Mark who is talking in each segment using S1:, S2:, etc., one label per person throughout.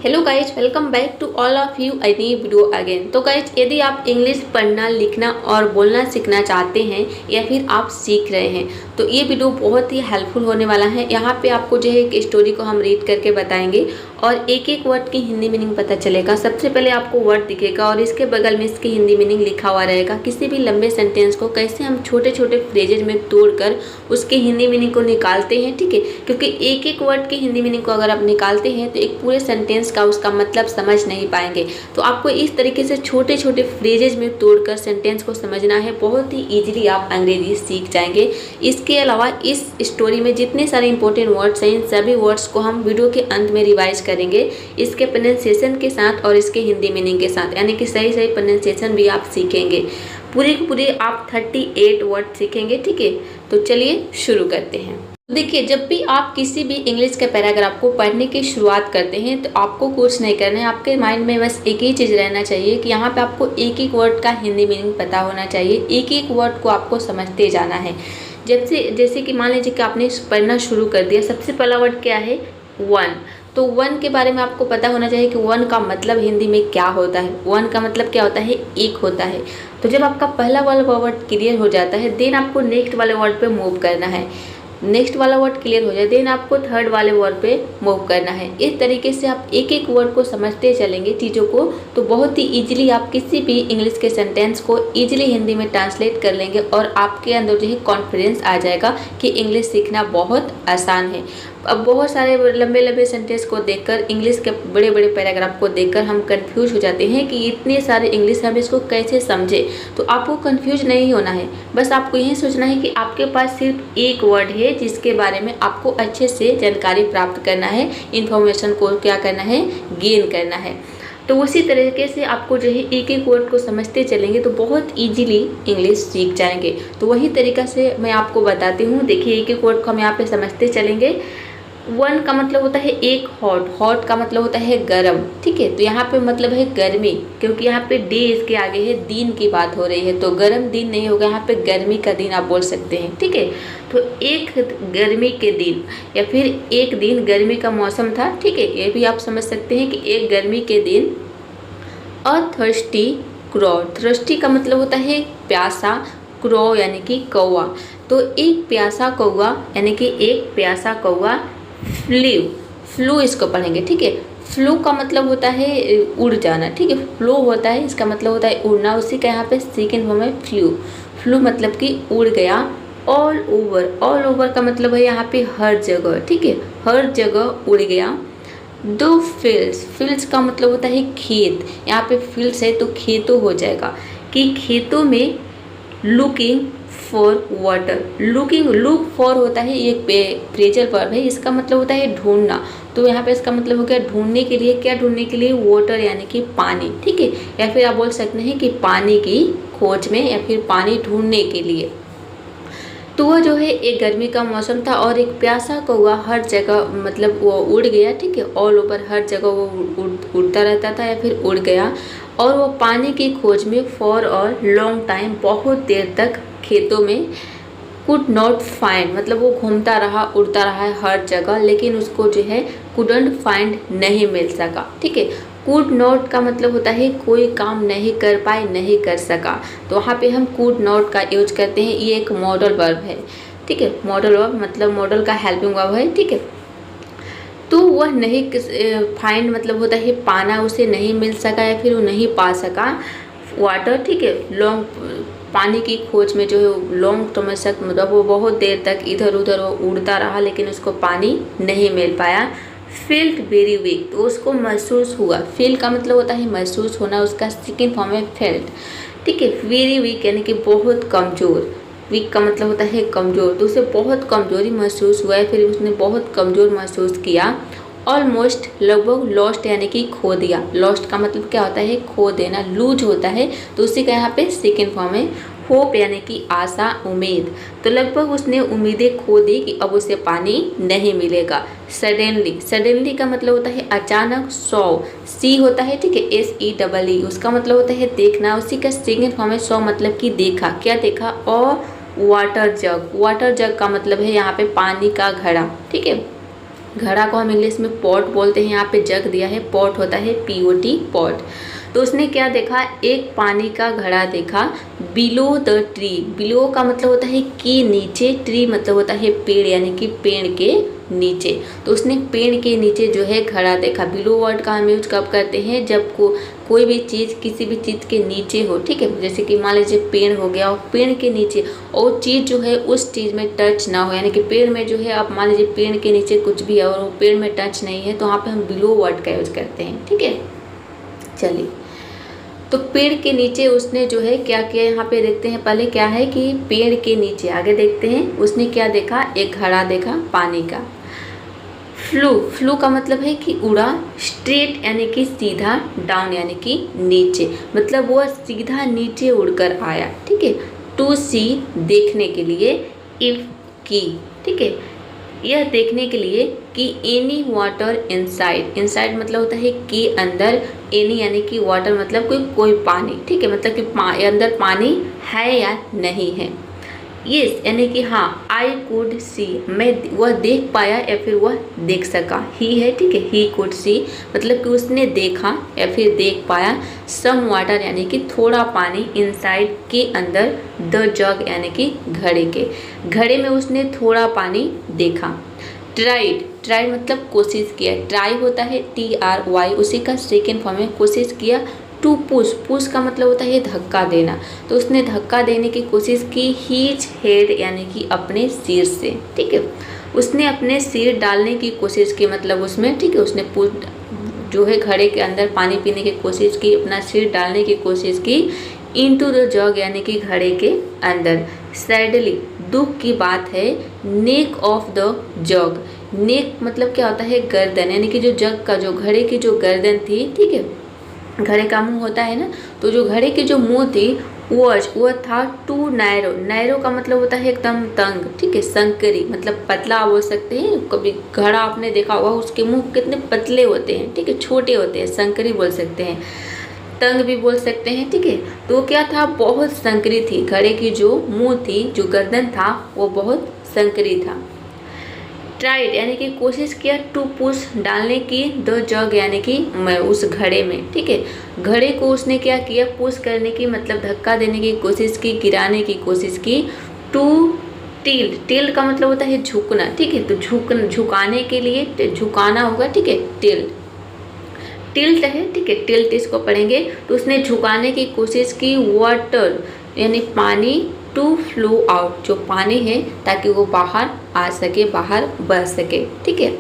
S1: Hello guys, welcome back to all of you I new video again. तो guys, यदि आप English पढ़ना लिखना और बोलना सीखना चाहते हैं या फिर आप सीख रहे हैं तो ये वीडियो बहुत ही हेल्पफुल होने वाला है। यहाँ पे आपको जो है एक स्टोरी को हम रीड करके बताएंगे और एक एक वर्ड की हिंदी मीनिंग पता चलेगा। सबसे पहले आपको वर्ड दिखेगा और इसके बगल में इसकी हिंदी मीनिंग लिखा हुआ रहेगा। किसी भी लंबे सेंटेंस को कैसे हम छोटे छोटे फ्रेजेज में तोड़कर उसकी हिंदी मीनिंग को निकालते हैं, ठीक है। क्योंकि एक एक वर्ड की हिंदी मीनिंग को अगर आप निकालते हैं तो एक पूरे सेंटेंस का उसका मतलब समझ नहीं पाएंगे। तो आपको इस तरीके से छोटे छोटे फ्रेजेज में तोड़कर सेंटेंस को समझना है। बहुत ही इजीली आप अंग्रेजी सीख जाएंगे। इसके अलावा इस स्टोरी में जितने सारे इंपॉर्टेंट वर्ड्स हैं इन सभी वर्ड्स को हम वीडियो के अंत में रिवाइज करेंगे, इसके प्रोनाउंसिएशन के साथ और इसके हिंदी मीनिंग के साथ, यानी कि सही सही प्रोनाउंसिएशन भी आप सीखेंगे। पूरे के पूरे आप 38 वर्ड सीखेंगे, ठीक है। तो चलिए शुरू करते हैं। देखिए, जब भी आप किसी भी इंग्लिश के पैराग्राफ को पढ़ने की शुरुआत करते हैं तो आपको कुछ नहीं करना है। आपके माइंड में बस एक ही चीज़ रहना चाहिए कि यहाँ पे आपको एक एक वर्ड का हिंदी मीनिंग पता होना चाहिए। एक एक वर्ड को आपको समझते जाना है। जैसे कि मान लीजिए कि आपने पढ़ना शुरू कर दिया। सबसे पहला वर्ड क्या है? वन। तो वन के बारे में आपको पता होना चाहिए कि वन का मतलब हिंदी में क्या होता है। वन का मतलब क्या होता है? एक होता है। तो जब आपका पहला वाला वर्ड क्लियर हो जाता है देन आपको नेक्स्ट वाले वर्ड पे मूव करना है। नेक्स्ट वाला वर्ड क्लियर हो जाए देन आपको थर्ड वाले वर्ड पे मूव करना है। इस तरीके से आप एक एक वर्ड को समझते चलेंगे चीज़ों को, तो बहुत ही इजीली आप किसी भी इंग्लिश के सेंटेंस को इजीली हिंदी में ट्रांसलेट कर लेंगे और आपके अंदर जो है कॉन्फिडेंस आ जाएगा कि इंग्लिश सीखना बहुत आसान है। अब बहुत सारे लंबे लंबे सेंटेंस को देखकर, इंग्लिश के बड़े बड़े पैराग्राफ को देखकर हम कंफ्यूज हो जाते हैं कि इतने सारे इंग्लिश हम इसको कैसे समझे। तो आपको कंफ्यूज नहीं होना है, बस आपको यही सोचना है कि आपके पास सिर्फ एक वर्ड है जिसके बारे में आपको अच्छे से जानकारी प्राप्त करना है, इन्फॉर्मेशन को क्या करना है, गेन करना है। तो उसी तरीके से आपको जो है एक एक वर्ड को समझते चलेंगे तो बहुत इजीली इंग्लिश सीख जाएंगे। तो वही तरीका से मैं आपको बताती हूँ। देखिए, एक एक वर्ड को हम यहाँ पे समझते चलेंगे। वन का मतलब होता है एक, हॉट। हॉट का मतलब होता है गरम, ठीक है। तो यहाँ पे मतलब है गर्मी, क्योंकि यहाँ पे डे इसके आगे है, दिन की बात हो रही है। तो गरम दिन नहीं होगा, यहाँ पे गर्मी का दिन आप बोल सकते हैं, ठीक है। तो एक गर्मी के दिन या फिर एक दिन गर्मी का मौसम था, ठीक है, ये भी आप समझ सकते हैं कि एक गर्मी के दिन। और थर्स्टी क्रो। थर्स्टी का मतलब होता है प्यासा, क्रो यानी कि कौवा। तो एक प्यासा कौवा यानी कि एक प्यासा कौवा फ्लू। फ्लू इसको पढ़ेंगे, ठीक है। फ्लू का मतलब होता है उड़ जाना, ठीक है। फ्लो होता है, इसका मतलब होता है उड़ना। उसी का यहाँ पे सेकेंड फॉर्म है फ्लू। फ्लू मतलब कि उड़ गया। All over. ऑल ओवर का मतलब है यहाँ पे हर जगह, ठीक है, हर जगह उड़ गया। दो फील्ड्स। फील्ड्स का मतलब होता है खेत। यहाँ पे फील्ड्स है तो खेतों हो जाएगा कि खेतों में looking for water. Look for होता है, ये फ्रेजल वर्ब है, इसका मतलब होता है ढूंढना। तो यहाँ पे इसका मतलब हो गया ढूंढने के लिए। क्या ढूंढने के लिए? वाटर यानी कि पानी, ठीक है। या फिर आप बोल सकते हैं कि पानी की खोज में या फिर पानी ढूंढने के लिए। तो वह जो है एक गर्मी का मौसम था और एक प्यासा कौवा हर जगह, मतलब वो उड़ गया, ठीक है। ऑल ओवर हर जगह वो उड़ता रहता था या फिर उड़ गया। और वो पानी की खोज में फॉर और लॉन्ग टाइम, बहुत देर तक खेतों में। कुड नॉट फाइंड मतलब वो घूमता रहा, उड़ता रहा है हर जगह, लेकिन उसको जो है कुडंट फाइंड नहीं मिल सका, ठीक है। कुड नॉट का मतलब होता है कोई काम नहीं कर पाए, नहीं कर सका। तो वहाँ पे हम कुड नॉट का यूज करते हैं। ये एक मॉडल वर्ब है, ठीक है। मॉडल वर्ब मतलब मॉडल का हेल्पिंग वर्ब है, ठीक है। तो वह नहीं फाइंड मतलब होता है पाना, उसे नहीं मिल सका या फिर वो नहीं पा सका। वाटर, ठीक है, लॉन्ग पानी की खोज में जो है लॉन्ग समय तक, मतलब वो बहुत देर तक इधर उधर वो उड़ता रहा लेकिन उसको पानी नहीं मिल पाया। फील्ड वेरी वीक, तो उसको महसूस हुआ। फील का मतलब होता है महसूस होना, उसका सेकेंड फॉर्म है फेल्ट, ठीक है। वेरी वीक यानी कि बहुत कमज़ोर। वीक का मतलब होता है कमज़ोर, तो उसे बहुत कमज़ोरी महसूस हुआ है, फिर उसने बहुत कमज़ोर महसूस किया। ऑलमोस्ट लगभग, लॉस्ट यानी कि खो दिया। लॉस्ट का मतलब क्या होता है? खो देना, लूज होता है। तो उसी का यहाँ पे सेकेंड फॉर्म है होप यानी कि आशा, उम्मीद। तो लगभग उसने उम्मीदें खो दी कि अब उसे पानी नहीं मिलेगा। सडनली। सडनली का मतलब होता है अचानक। सौ, सी होता है, ठीक है, SEEE, उसका मतलब होता है देखना। उसी का सेकेंड फॉर्म है सौ मतलब कि देखा। क्या देखा? और वाटर जग। वाटर जग का मतलब है यहाँ पे पानी का घड़ा, ठीक है। घड़ा को हम इंग्लिश में पॉट बोलते हैं, यहाँ पे जग दिया है, पॉट होता है POT पॉट। तो उसने क्या देखा, एक पानी का घड़ा देखा बिलो द ट्री। बिलो का मतलब होता है कि नीचे, ट्री मतलब होता है पेड़, यानी कि पेड़ के नीचे। तो उसने पेड़ के नीचे जो है घड़ा देखा। बिलो वर्ड का हम यूज कब करते हैं, जब कोई भी चीज़ किसी भी चीज़ के नीचे हो, ठीक है। जैसे कि मान लीजिए पेड़ हो गया और पेड़ के नीचे और चीज़ जो है उस चीज़ में टच ना हो, यानी कि पेड़ में जो है आप मान लीजिए पेड़ के नीचे कुछ भी है और वो पेड़ में टच नहीं है, तो वहाँ पे हम बिलो वर्ड का यूज करते हैं, ठीक है। चलिए, तो पेड़ के नीचे उसने जो है क्या किया, यहाँ पे देखते हैं पहले क्या है कि पेड़ के नीचे, आगे देखते हैं उसने क्या देखा, एक घड़ा देखा पानी का। फ्लू का मतलब है कि उड़ा, स्ट्रेट यानी कि सीधा, डाउन यानी कि नीचे, मतलब वह सीधा नीचे उड़कर आया, ठीक है। टू सी देखने के लिए, इफ की, ठीक है, यह देखने के लिए कि एनी वाटर इनसाइड, इनसाइड मतलब होता है कि अंदर, एनी यानी कि वाटर मतलब कोई पानी, ठीक है, मतलब कि अंदर पानी है या नहीं है। यस यानी कि हाँ, आई कुड सी, मैं वह देख पाया या फिर वह देख सका, ही है, ठीक है, ही कुड सी मतलब कि उसने देखा या फिर देख पाया। सम वाटर यानी कि थोड़ा पानी, इनसाइड के अंदर, द जग यानी कि घड़े के, घड़े में उसने थोड़ा पानी देखा। ट्राइड मतलब कोशिश किया, ट्राई होता है TRY, उसी का सेकेंड फॉर्म में कोशिश किया। टू पुश का मतलब होता है धक्का देना, तो उसने धक्का देने की कोशिश की। हीज हेड यानी कि अपने सिर से, ठीक है, उसने अपने सिर डालने की कोशिश की, मतलब उसमें, ठीक है, उसने जो है घड़े के अंदर पानी पीने की कोशिश की, अपना सिर डालने की कोशिश की। इनटू द जग यानी कि घड़े के अंदर। सैडली दुख की बात है। नेक ऑफ द जग, नेक मतलब क्या होता है, गर्दन, यानी कि जो जग का, जो घड़े की जो गर्दन थी, ठीक है, घड़े का मुंह होता है ना, तो जो घड़े की जो मुंह थी वह था टू नैरो। नैरो का मतलब होता है एकदम तंग, ठीक है, संकरी मतलब पतला बोल सकते हैं। कभी घड़ा आपने देखा होगा, उसके मुंह कितने पतले होते हैं, ठीक है, छोटे होते हैं, संकरी बोल सकते हैं, तंग भी बोल सकते हैं, ठीक है। तो क्या था, बहुत संकरी थी, घड़े की जो मुंह थी, जो गर्दन था वो बहुत संकरी था। ट्राइड यानी कि कोशिश किया। टू पुश डालने की, द जग यानी कि उस घड़े में, ठीक है, घड़े को उसने क्या किया, पुश करने की मतलब धक्का देने की कोशिश की, गिराने की कोशिश की। टू टिल्ट का मतलब होता है झुकना, ठीक है, तो झुकाने के लिए झुकाना होगा, ठीक है, टिल्ट है, ठीक है, टिल्ट इसको पढ़ेंगे। तो उसने झुकाने की कोशिश की। वाटर यानी पानी। टू फ्लो आउट जो पानी है, ताकि वो बाहर आ सके, बाहर बह सके, ठीक है,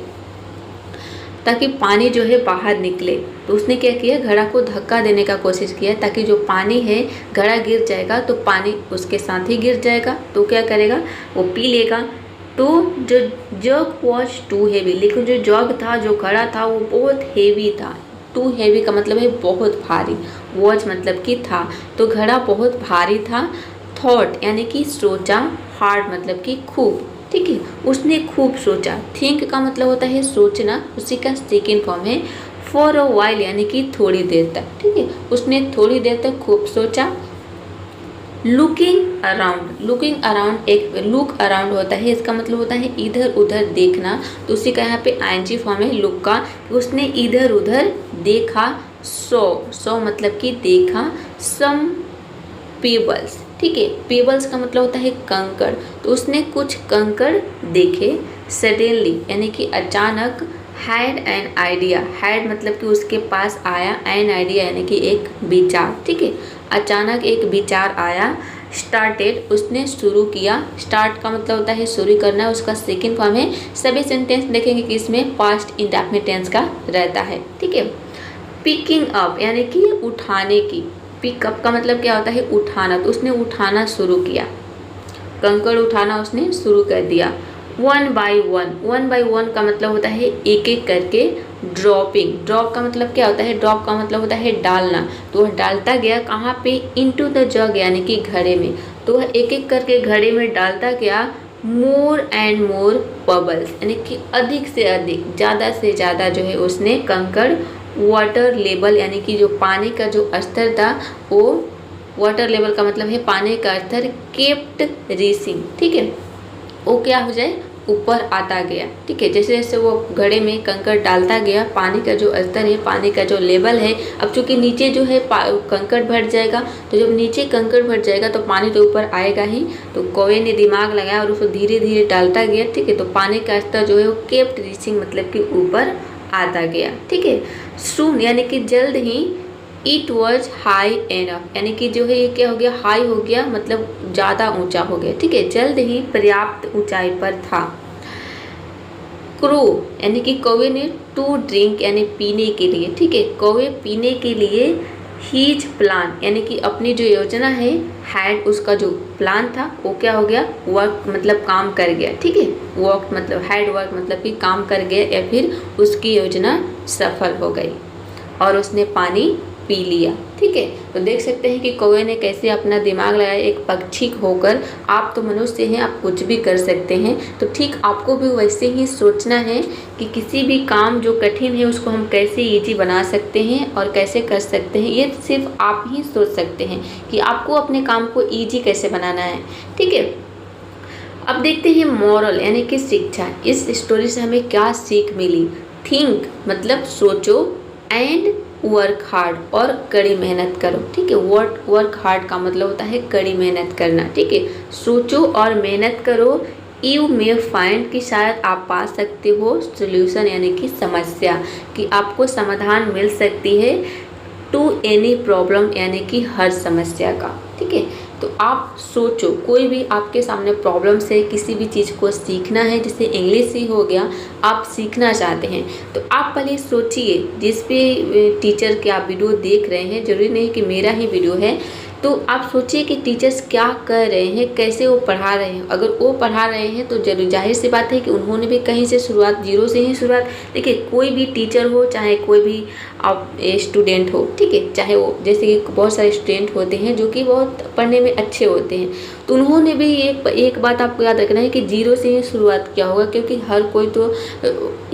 S1: ताकि पानी जो है बाहर निकले। तो उसने क्या किया, घड़ा को धक्का देने का कोशिश किया, ताकि जो पानी है, घड़ा गिर जाएगा तो पानी उसके साथ ही गिर जाएगा, तो क्या करेगा, वो पी लेगा। तो जो जग वॉज टू हेवी, लेकिन जो जग था, जो घड़ा था, वो बहुत हेवी था। टू हेवी का मतलब है बहुत भारी, वॉज मतलब कि था, तो घड़ा बहुत भारी था। थॉट यानी कि सोचा। हार्ड मतलब कि खूब, ठीक है, उसने खूब सोचा। थिंक का मतलब होता है सोचना, उसी का सेकेंड फॉर्म है। फॉर अ वाइल यानी कि थोड़ी देर तक, ठीक है, उसने थोड़ी देर तक खूब सोचा। लुकिंग अराउंड एक लुक अराउंड होता है, इसका मतलब होता है इधर उधर देखना, तो उसी का यहाँ पे ING फॉर्म है लुक का। उसने इधर उधर देखा। सो मतलब कि देखा। सम पेबल्स, ठीक है, पेबल्स का मतलब होता है कंकड़, तो उसने कुछ कंकड़ देखे। सडनली यानी कि अचानक। हैड एन आइडिया, हैड मतलब कि उसके पास आया, एन आइडिया यानी कि एक विचार, ठीक है, अचानक एक विचार आया। स्टार्टेड उसने शुरू किया। स्टार्ट का मतलब होता है शुरू करना, उसका सेकेंड फॉर्म है। सभी सेंटेंस देखेंगे कि इसमें पास्ट इंडेफिनिट टेंस का रहता है, ठीक है। पिकिंग अप यानी कि उठाने की। पिकअप का मतलब क्या होता है, उठाना, तो उसने उठाना शुरू किया, कंकड़ उठाना उसने शुरू कर दिया। वन बाय वन का मतलब होता है एक एक करके। ड्रॉपिंग, ड्रॉप का मतलब क्या होता है, ड्रॉप का मतलब होता है डालना, तो वह डालता गया कहाँ पे, इनटू द जग यानी कि घड़े में, तो वह एक एक करके घड़े में डालता गया। मोर एंड मोर बबल्स यानी कि अधिक से अधिक, ज़्यादा से ज़्यादा जो है उसने कंकड़। वाटर लेवल यानी कि जो पानी का जो स्तर था, वो वाटर लेवल का मतलब है पानी का स्तर। केप्ट रीसिंग, ठीक है, वो क्या हो जाए, ऊपर आता गया। ठीक है, जैसे जैसे वो घड़े में कंकड़ डालता गया, पानी का जो स्तर है, पानी का जो लेवल है, अब चूंकि नीचे जो है कंकड़ भर जाएगा, तो जब नीचे कंकड़ भर जाएगा तो पानी तो ऊपर आएगा ही। तो कौवे ने दिमाग लगाया और उसको धीरे धीरे डालता गया। ठीक है, तो पानी का स्तर जो है वो केप्ट रीचिंग मतलब कि ऊपर आता गया। ठीक है, सून यानी कि जल्द ही, इट वॉज हाई एनफ यानी कि जो है ये क्या हो गया, हाई हो गया मतलब ज़्यादा ऊंचा हो गया। ठीक है, जल्द ही पर्याप्त ऊंचाई पर था। क्रो यानी कि कौवे ने, टू ड्रिंक यानी पीने के लिए। ठीक है, कौवे पीने के लिए, हीज प्लान यानी कि अपनी जो योजना है, हैड उसका जो प्लान था वो क्या हो गया, वर्क मतलब काम कर गया। ठीक है, वर्क मतलब हैड वर्क मतलब कि काम कर गया या फिर उसकी योजना सफल हो गई और उसने पानी पी लिया। ठीक है, तो देख सकते हैं कि कौवे ने कैसे अपना दिमाग लगाया एक पक्षी होकर। आप तो मनुष्य हैं, आप कुछ भी कर सकते हैं, तो ठीक आपको भी वैसे ही सोचना है कि किसी भी काम जो कठिन है उसको हम कैसे इजी बना सकते हैं और कैसे कर सकते हैं। ये सिर्फ आप ही सोच सकते हैं कि आपको अपने काम को ईजी कैसे बनाना है। ठीक है, अब देखते हैं मॉरल यानी कि शिक्षा। इस स्टोरी से हमें क्या सीख मिली। थिंक मतलब सोचो, एंड वर्क हार्ड और कड़ी मेहनत करो। ठीक है, वर्क हार्ड का मतलब होता है कड़ी मेहनत करना। ठीक है, सोचो और मेहनत करो। यू मे फाइंड कि शायद आप पा सकते हो सोल्यूशन यानी कि समस्या, कि आपको समाधान मिल सकती है। टू एनी प्रॉब्लम यानी कि हर समस्या का। ठीक है, तो आप सोचो, कोई भी आपके सामने प्रॉब्लम से किसी भी चीज़ को सीखना है, जैसे इंग्लिश ही हो गया, आप सीखना चाहते हैं तो आप पहले सोचिए, जिस भी टीचर के आप वीडियो देख रहे हैं, जरूरी नहीं कि मेरा ही वीडियो है, तो आप सोचिए कि टीचर्स क्या कर रहे हैं, कैसे वो पढ़ा रहे हैं। अगर वो पढ़ा रहे हैं तो जरूर जाहिर सी बात है कि उन्होंने भी कहीं से शुरुआत, जीरो से ही शुरुआत। देखिए, कोई भी टीचर हो, चाहे कोई भी आप स्टूडेंट हो, ठीक है, चाहे वो, जैसे कि बहुत सारे स्टूडेंट होते हैं जो कि बहुत पढ़ने में अच्छे होते हैं, तो उन्होंने भी एक बात आपको याद रखना है कि जीरो से ही शुरुआत किया होगा, क्योंकि हर कोई तो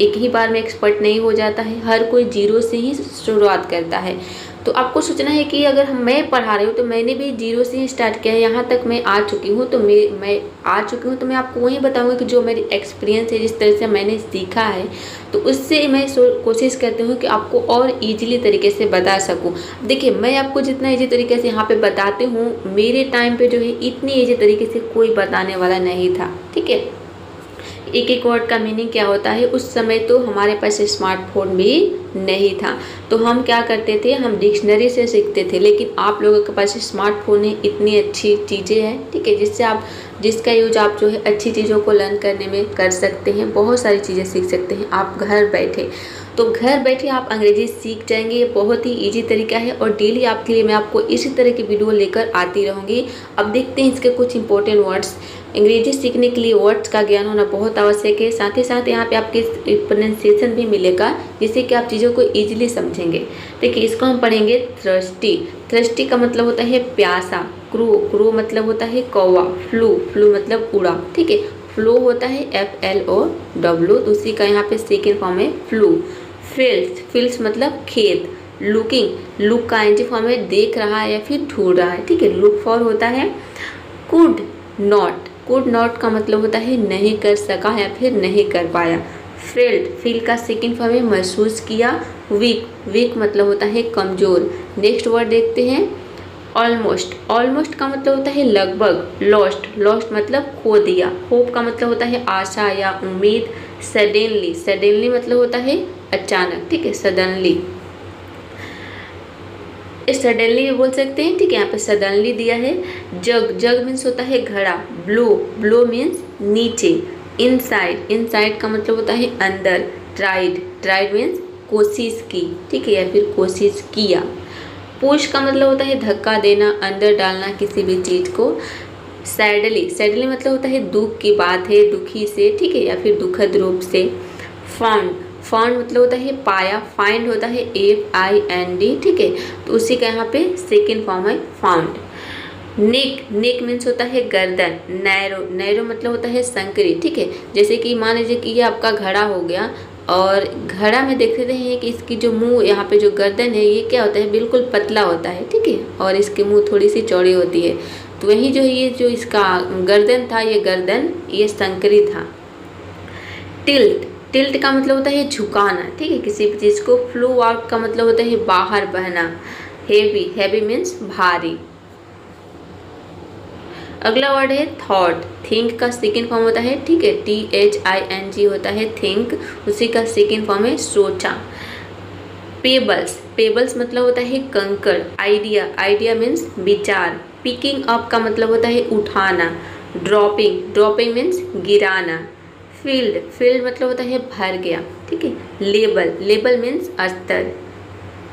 S1: एक ही बार में एक्सपर्ट नहीं हो जाता है, हर कोई जीरो से ही शुरुआत करता है। तो आपको सोचना है कि अगर मैं पढ़ा रही हूँ तो मैंने भी जीरो से ही स्टार्ट किया है, यहाँ तक मैं आ चुकी हूँ, तो मैं आ चुकी हूँ, तो मैं आपको वही बताऊँगी कि जो मेरी एक्सपीरियंस है, जिस तरह से मैंने सीखा है, तो उससे मैं कोशिश करती हूँ कि आपको और ईजिली तरीके से बता सकूँ। देखिए, मैं आपको जितना ईजी तरीके से यहाँ पे बताती हूँ, मेरे टाइम पे जो है इतनी ईजी तरीके से कोई बताने वाला नहीं था। ठीक है, एक एक वर्ड का मीनिंग क्या होता है, उस समय तो हमारे पास स्मार्टफोन भी नहीं था, तो हम क्या करते थे, हम डिक्शनरी से सीखते थे। लेकिन आप लोगों के पास स्मार्टफोन है, इतनी अच्छी चीज़ें हैं, ठीक है, जिसका यूज आप जो है अच्छी चीज़ों को लर्न करने में कर सकते हैं, बहुत सारी चीज़ें सीख सकते हैं आप घर बैठे। तो घर बैठे आप अंग्रेजी सीख जाएंगे, ये बहुत ही इजी तरीका है और डेली आपके लिए मैं आपको इसी तरह की वीडियो लेकर आती रहूँगी। अब देखते हैं इसके कुछ इंपॉर्टेंट वर्ड्स। अंग्रेजी सीखने के लिए वर्ड्स का ज्ञान होना बहुत आवश्यक है, साथ ही साथ यहाँ पे आपके प्रोनाउंसिएशन भी मिलेगा, जिससे कि आप चीज़ों को ईजिली समझेंगे। देखिए, इसको हम पढ़ेंगे थ्रस्टी। थ्रस्टी का मतलब होता है प्यासा। क्रू मतलब होता है कौवा। फ्लू मतलब उड़ा। ठीक है, फ्लो होता है FLOW, तो उसी का यहाँ पे सेकेंड फॉर्म है फ्लू। फील्ड्स मतलब खेत। लुक का एनजी फॉर्म है देख रहा है या फिर ढूंढ रहा है। ठीक है, लुक फॉर होता है। कुड नॉट का मतलब होता है नहीं कर सका या फिर नहीं कर पाया। फील का सेकेंड फॉर्म है महसूस किया। वीक मतलब होता है कमजोर। नेक्स्ट वर्ड देखते हैं ऑलमोस्ट का मतलब होता है लगभग। लॉस्ट मतलब खो दिया। होप का मतलब होता है आशा या उम्मीद। सडनली मतलब होता है अचानक। ठीक है, सडनली भी बोल सकते हैं। ठीक है, यहाँ पे सडनली दिया है। जग मीन्स होता है घड़ा। ब्लो मीन्स नीचे। इनसाइड का मतलब होता है अंदर। ट्राइड मीन्स कोशिश की। ठीक है, या फिर कोशिश किया। पुश का मतलब होता है धक्का देना, अंदर डालना किसी भी चीज़ को। सैडली मतलब होता है दुख की बात है, दुखी से। ठीक है, या फिर दुखद रूप से। फाउंड मतलब होता है पाया। फाइंड होता है FIND। ठीक है, तो उसी का यहाँ पे सेकेंड फॉर्म है फाउंड। नेक मीन्स होता है गर्दन। नैरो मतलब होता है संकरी। ठीक है, जैसे कि मान लीजिए कि ये आपका घड़ा हो गया और घड़ा में देखते हैं कि इसकी जो मुंह, यहाँ पे जो गर्दन है, ये क्या होता है, बिल्कुल पतला होता है। ठीक है, और इसकी मुंह थोड़ी सी चौड़ी होती है। तो वही जो ये जो इसका गर्दन था, ये संकरी था। टिल्ट, टिल्ट का मतलब होता है झुकाना, ठीक है, किसी भी चीज़ को। फ्लो आउट का मतलब होता है बाहर बहना। हेवी, हेवी मीन्स भारी। अगला वर्ड है थॉट। थिंक का सेकेंड फॉर्म होता है, ठीक है, THING होता है थिंक, उसी का सेकेंड फॉर्म है सोचा। पेबल्स, पेबल्स मतलब होता है कंकड़। आइडिया, आइडिया मीन्स विचार। पिकिंग अप का मतलब होता है उठाना। ड्रॉपिंग, ड्रॉपिंग मीन्स गिराना। फील्ड, फील्ड मतलब होता है भर गया, ठीक है। लेबल, लेबल मीन्स स्तर।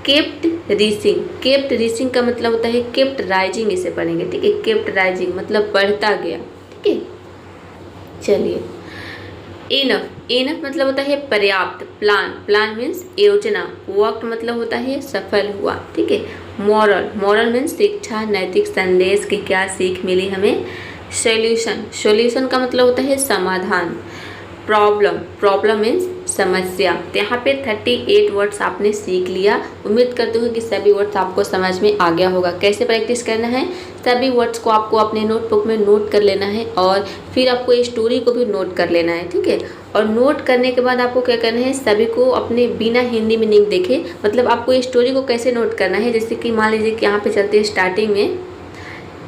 S1: केप्ट रीसिंग, केप्ट रीसिंग का मतलब होता है केप्ट राइजिंग, इसे पढ़ेंगे, ठीक है। केप्ट राइजिंग मतलब बढ़ता गया, ठीक है। चलिए, इनफ, इनफ मतलब होता है पर्याप्त। प्लान, प्लान मीन्स योजना। वक्त मतलब होता है सफल हुआ, ठीक है। मॉरल, मॉरल मीन्स शिक्षा, नैतिक संदेश की क्या सीख मिली हमें। सॉल्यूशन, सॉल्यूशन का मतलब होता है समाधान। प्रॉब्लम, प्रॉब्लम मीन्स समस्या। तो यहाँ पे 38 वर्ड्स आपने सीख लिया। उम्मीद करती हूँ कि सभी वर्ड्स आपको समझ में आ गया होगा। कैसे प्रैक्टिस करना है, सभी वर्ड्स को आपको अपने नोटबुक में नोट कर लेना है और फिर आपको ये स्टोरी को भी नोट कर लेना है, ठीक है। और नोट करने के बाद आपको क्या करना है, सभी को अपने बिना हिंदी मीनिंग देखे, मतलब आपको ये स्टोरी को कैसे नोट करना है। जैसे कि मान लीजिए कि यहाँ पे चलते हैं, स्टार्टिंग में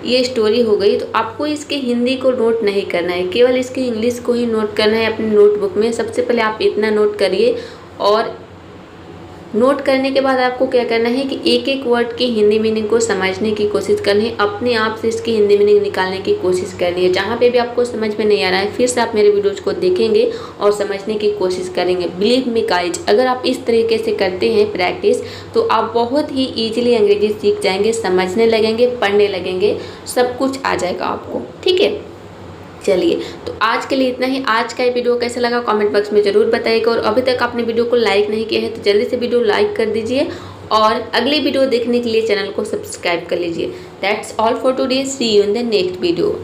S1: ये स्टोरी हो गई, तो आपको इसके हिंदी को नोट नहीं करना है, केवल इसके इंग्लिश को ही नोट करना है अपने नोटबुक में। सबसे पहले आप इतना नोट करिए और नोट करने के बाद आपको क्या करना है कि एक एक वर्ड की हिंदी मीनिंग को समझने की कोशिश करनी है, अपने आप से इसकी हिंदी मीनिंग निकालने की कोशिश करनी है। जहाँ पे भी आपको समझ में नहीं आ रहा है, फिर से आप मेरे वीडियोज़ को देखेंगे और समझने की कोशिश करेंगे। बिलीव मी गाइज, अगर आप इस तरीके से करते हैं प्रैक्टिस, तो आप बहुत ही ईजिली अंग्रेजी सीख जाएंगे, समझने लगेंगे, पढ़ने लगेंगे, सब कुछ आ जाएगा आपको, ठीक है। चलिए, तो आज के लिए इतना ही। आज का ये वीडियो कैसा लगा कमेंट बॉक्स में ज़रूर बताइएगा, और अभी तक आपने वीडियो को लाइक नहीं किया है तो जल्दी से वीडियो लाइक कर दीजिए और अगली वीडियो देखने के लिए चैनल को सब्सक्राइब कर लीजिए। That's all for today, see you in the next video.